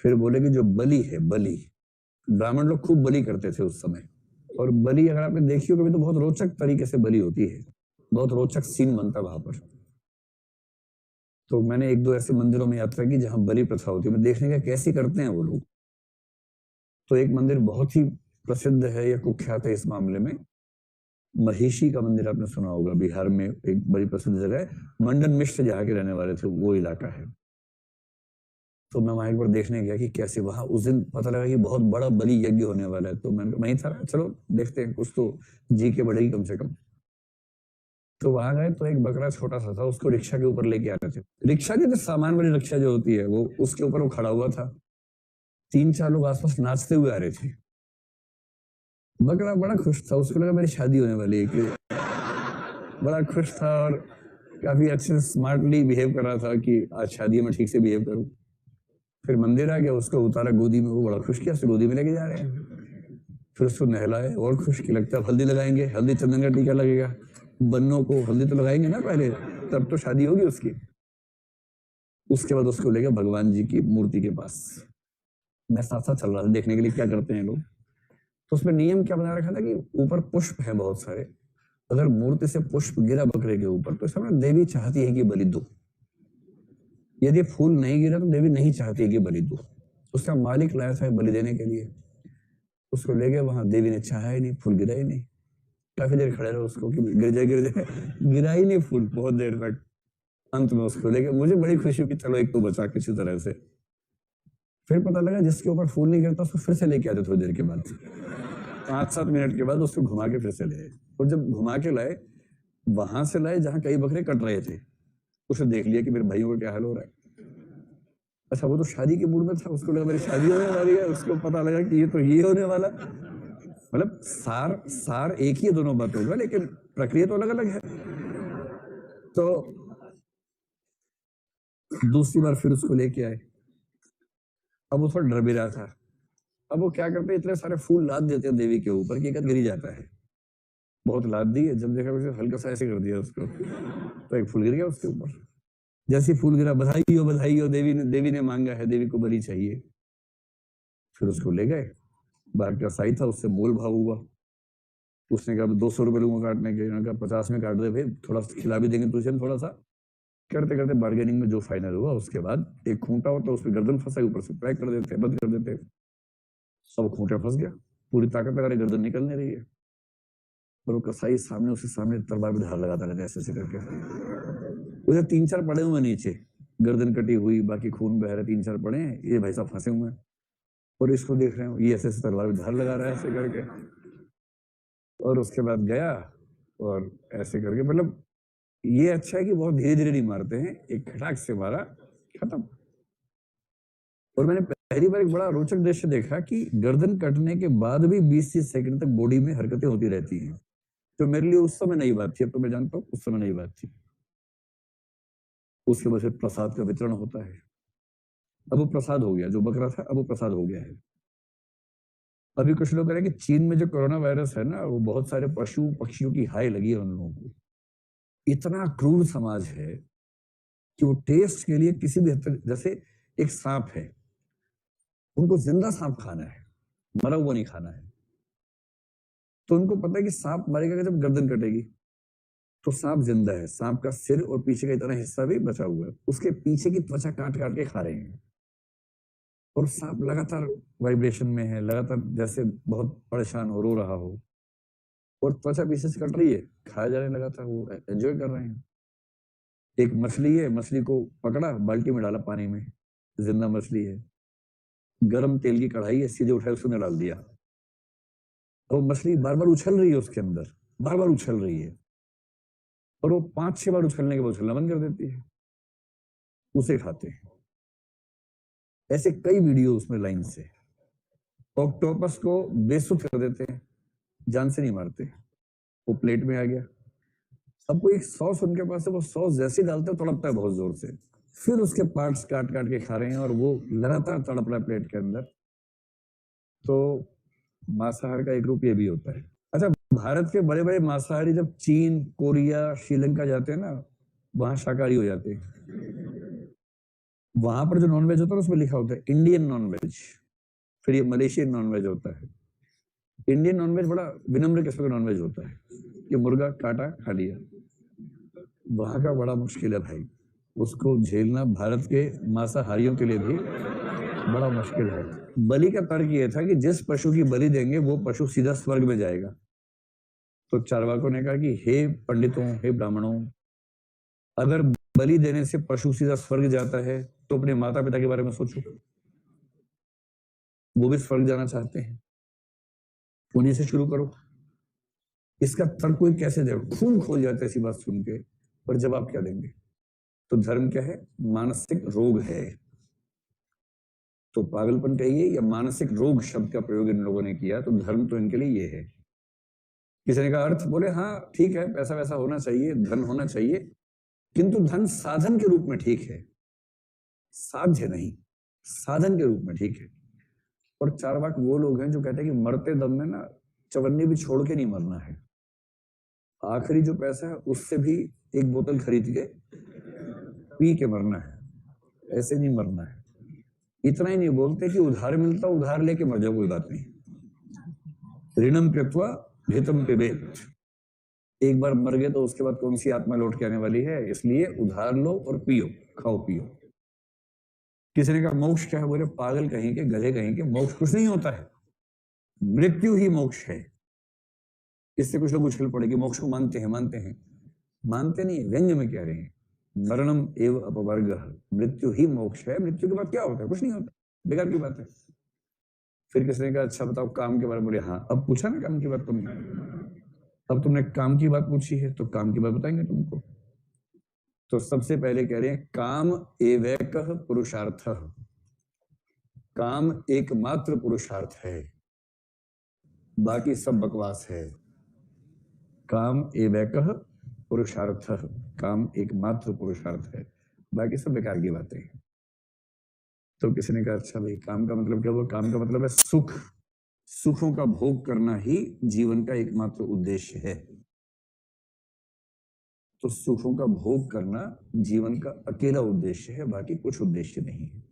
फिर बोले कि जो बलि है, बलि, ब्राह्मण लोग खूब बलि करते थे उस समय, और बलि अगर आपने देखी हो कभी तो बहुत रोचक तरीके से बलि होती है, बहुत रोचक सीन बनता है वहां पर। तो मैंने एक दो ऐसे मंदिरों में यात्रा की जहां बलि प्रथा होती है, मैं देखने का कैसे करते हैं वो लोग। तो एक मंदिर बहुत ही प्रसिद्ध है या कुख्यात है इस मामले में, महिषी का मंदिर आपने सुना होगा, बिहार में एक बड़ी प्रसिद्ध जगह है, मंडन मिश्र जहाँ के रहने वाले थे वो इलाका है। तो मैं वहां एक बार देखने गया कि कैसे वहां उस दिन पता लगा कि बहुत बड़ा बलि यज्ञ होने वाला है, तो मैंने वहीं था, चलो देखते हैं, कुछ तो जी के बढ़ेगी कम से कम। तो वहां गए तो एक बकरा छोटा सा था, उसको रिक्शा के ऊपर लेके आ रहे थे, रिक्शा की जो सामान वाली रिक्शा जो होती है वो, उसके ऊपर वो खड़ा हुआ था, तीन चार लोग आसपास नाचते हुए आ रहे थे। बकरा बड़ा खुश था, उसको लगा मेरी शादी होने वाली है, कि बड़ा खुश था और काफी अच्छे स्मार्टली बिहेव कर रहा था कि आज शादी में ठीक से बिहेव करूं। फिर मंदिर आ गया, उसको उतारा गोदी में, वो बड़ा खुश किया, उसको गोदी में लेके जा रहे हैं। फिर उसको नहलाए और खुश की, लगता है हल्दी लगाएंगे, हल्दी चंदन का टीका लगेगा, बन्नों को हल्दी तो लगाएंगे ना पहले, तब तो शादी होगी उसकी। उसके बाद उसको लेके भगवान जी की मूर्ति के पास, मैं साथ साथ चल रहा था देखने के लिए क्या करते हैं लोग। तो उसमें नियम क्या बना रखा था कि ऊपर पुष्प है बहुत सारे, अगर मूर्ति से पुष्प गिरा बकरे के ऊपर तो इसमें देवी चाहती है कि बलि दो, यदि फूल नहीं गिरा तो देवी नहीं चाहती है कि बलि दो। उसका मालिक लाया था बलि देने के लिए, उसको ले गए वहां, देवी ने चाहा ही नहीं, फूल गिरा ही नहीं। काफी देर खड़े रहे उसको कि गिर जाए गिर जाए, गिरा ही नहीं फूल बहुत देर तक। अंत में उसको लेके, मुझे बड़ी खुशी हुई कि चलो एक तो बचा किसी तरह से। फिर पता लगा जिसके ऊपर फूल नहीं गिरता उसको फिर से लेके आते थोड़ी देर के बाद, 5-7 मिनट के बाद उसको घुमा के फिर से ले आए। और जब घुमा के लाए, वहां से लाए जहां कई बकरे कट रहे थे, उसने देख लिया कि मेरे भाइयों का क्या हाल हो रहा है। अच्छा वो तो शादी के मूड में था, उसको लगा मेरी शादी होने वाली है, उसको पता लगा कि ये तो ये होने वाला, मतलब सार सार एक ही है दोनों बातों का, लेकिन प्रक्रिया तो अलग अलग है। तो दूसरी बार फिर उसको लेके आए, अब वो थोड़ा डर भी रहा था। अब वो क्या करते हैं, इतने सारे फूल लाद देते हैं देवी के ऊपर कि एक गिरी जाता है। बहुत लाद दी है, जब देखा उसे हल्का सा ऐसे कर दिया उसको, तो एक फूल गिर गया उसके ऊपर। जैसे ही फूल गिरा, बधाई हो, देवी ने मांगा है, देवी को बलि चाहिए। फिर उसको ले गए, बाहर का साई था, उससे मोल भाव हुआ। उसने कहा 200 रुपए लूंगा काटने के, उन्होंने कहा 50 में काट दे भाई, थोड़ा खिला भी देंगे तुझे थोड़ा सा। करते करते बार्गेनिंग में जो फाइनल हुआ, उसके बाद एक खूंटा होता, उसमें गर्दन फंसा, ऊपर से पैक कर देते, बंद कर देते, सब खूंटा फंस गया, पूरी ताकत लगा रही, गर्दन निकल नहीं रही है। और वो कसाई सामने, उसके सामने तलवार में धार लगाता रहता ऐसे ऐसे करके, उधर 3-4 पड़े हुए नीचे, गर्दन कटी हुई, बाकी खून बह रहा, 3-4 पड़े हैं, ये भाई साहब फंसे हुए हैं और इसको देख रहे हैं, ये ऐसे ऐसे तलवार में धार लगा रहा है ऐसे करके। और उसके बाद गया और ऐसे करके, मतलब ये अच्छा है कि बहुत धीरे धीरे नहीं मारते हैं, एक खटाक से मारा, खत्म। और मैंने पहली बार एक बड़ा रोचक दृश्य देखा कि गर्दन कटने के बाद भी 20-30 सेकंड तक बॉडी में हरकतें होती रहती हैं, तो मेरे लिए उस समय नई बात थी, अब तो मैं जानता हूँ उस समय नई बात थी। उसके बाद फिर प्रसाद का वितरण होता है, अब वो प्रसाद हो गया, जो बकरा था अब वो प्रसाद हो गया है। अभी कुछ लोग कह रहे हैं कि चीन में जो कोरोना वायरस है ना, वो बहुत सारे पशु पक्षियों की हाय लगी है उन लोगों को। इतना क्रूर समाज है कि वो टेस्ट के लिए किसी भी हद तक, जैसे एक सांप है, उनको जिंदा सांप खाना है, मरा हुआ नहीं खाना है। तो उनको पता है कि सांप मरेगा जब गर्दन कटेगी, तो सांप जिंदा है, सांप का सिर और पीछे का इतना हिस्सा भी बचा हुआ है, उसके पीछे की त्वचा काट काट के खा रहे हैं। और सांप लगातार वाइब्रेशन में है, लगातार जैसे बहुत परेशान हो, रो रहा हो, और त्वचा पीछे से कट रही है, खाया जाने लगा था, वो एंजॉय कर रहे हैं। एक मछली है, मछली को पकड़ा, बाल्टी में डाला पानी में, जिंदा मछली है, गरम तेल की कढ़ाई है, सीधे उठाया उसमें डाल दिया, और मछली बार बार उछल रही है उसके अंदर, बार बार उछल रही है, और वो 5-6 बार उछलने के बाद उछलना बंद कर देती है, उसे खाते हैं। ऐसे कई वीडियो उसमें लाइन से। ऑक्टोपस को बेसुध कर देते हैं, जान से नहीं मारते, वो प्लेट में आ गया, अब कोई एक सॉस उनके पास है, वो सॉस जैसे ही डालते हैं तड़पता है बहुत जोर से, फिर उसके पार्ट्स काट काट के खा रहे हैं, और वो लगातार तड़प रहा है प्लेट के अंदर। तो मांसाहार का एक रूप ये भी होता है। अच्छा, भारत के बड़े बड़े मांसाहारी जब चीन, कोरिया, श्रीलंका जाते हैं ना, वहां शाकाहारी हो जाते हैं। वहां पर जो नॉनवेज होता है उसमें लिखा होता है इंडियन नॉनवेज, फिर ये मलेशियन नॉनवेज होता है। इंडियन नॉनवेज बड़ा विनम्र किस्म का नॉनवेज होता है कि मुर्गा काटा खा लिया। वहां का बड़ा मुश्किल है भाई, उसको झेलना भारत के मांसाहारियों के लिए भी बड़ा मुश्किल है। बलि का तर्क ये था कि जिस पशु की बलि देंगे वो पशु सीधा स्वर्ग में जाएगा। तो चारवाकों ने कहा कि हे पंडितों, हे ब्राह्मणों, अगर बलि देने से पशु सीधा स्वर्ग जाता है तो अपने माता पिता के बारे में सोचो, वो भी स्वर्ग जाना चाहते हैं, उन्हीं से शुरू करो। इसका तर्क कोई कैसे दे, खून खोल जाता है ऐसी बात सुन के, पर जवाब क्या देंगे? तो धर्म क्या है? मानसिक रोग है। तो पागलपन कहिए या मानसिक रोग शब्द का प्रयोग इन लोगों ने किया, तो धर्म तो इनके लिए ये है। किसी ने कहा अर्थ, बोले हाँ ठीक है, पैसा वैसा होना चाहिए, धन होना चाहिए, किंतु धन साधन के रूप में ठीक है, साध्य नहीं, साधन के रूप में ठीक है। और चारवाक वो लोग हैं जो कहते हैं कि मरते दम में ना चवन्नी भी छोड़ के नहीं मरना है, आखिरी जो पैसा है उससे भी एक बोतल खरीद के पी के मरना है, ऐसे नहीं मरना है। इतना ही नहीं बोलते कि उधार मिलता उधार लेके मर जाओ, कोई बात नहीं, ऋणम कृत्वा भितम पिबेत, एक बार मर गए तो उसके बाद कौन सी आत्मा लौट के आने वाली है, इसलिए उधार लो और पियो, खाओ पियो। किसी ने कहा मोक्ष क्या है? बोले पागल कहीं के, गधे कहीं के, मोक्ष कुछ नहीं होता है, मृत्यु ही मोक्ष है। इससे कुछ लोग उछल पड़े कि मोक्ष को मानते हैं, मानते हैं, मानते नहीं, व्यंग्य में कह रहे हैं। मरणम एव अपवर्ग, मृत्यु ही मोक्ष है, मृत्यु के बाद क्या होता है? कुछ नहीं होता, बेकार की बात है। फिर किसी ने कहा अच्छा बताओ काम के बारे में। बोले हाँ, अब पूछा ना काम की बात तुमने, अब तुमने काम की बात पूछी है तो काम की बात बताएंगे तुमको। तो सबसे पहले कह रहे हैं काम एवैकः पुरुषार्थः, काम एकमात्र पुरुषार्थ है, बाकी सब बकवास है। काम एवैकः पुरुषार्थः, काम एकमात्र पुरुषार्थ है, बाकी सब बेकार की बातें हैं। तो किसी ने कहा अच्छा भाई काम का मतलब क्या हुआ? काम का मतलब है सुख, सुखों का भोग करना ही जीवन का एकमात्र उद्देश्य है। तो सुखों का भोग करना जीवन का अकेला उद्देश्य है, बाकी कुछ उद्देश्य नहीं है।